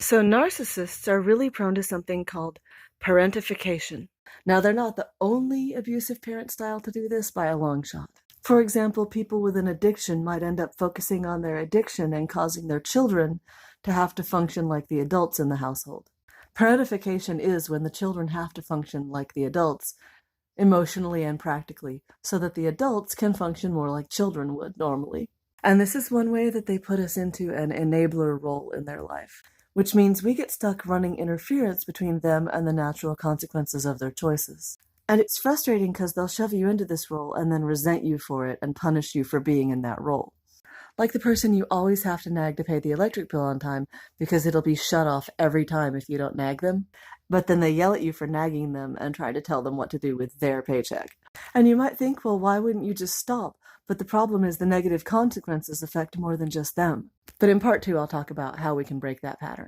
So narcissists are really prone to something called parentification. Now, they're not the only abusive parent style to do this by a long shot. For example, people with an addiction might end up focusing on their addiction and causing their children to have to function like the adults in the household. Parentification is when the children have to function like the adults, emotionally and practically, so that the adults can function more like children would normally. And this is one way that they put us into an enabler role in their life, which means we get stuck running interference between them and the natural consequences of their choices. And it's frustrating because they'll shove you into this role and then resent you for it and punish you for being in that role. Like the person you always have to nag to pay the electric bill on time because it'll be shut off every time if you don't nag them. But then they yell at you for nagging them and try to tell them what to do with their paycheck. And you might think, well, why wouldn't you just stop? But the problem is the negative consequences affect more than just them. But in part 2, I'll talk about how we can break that pattern.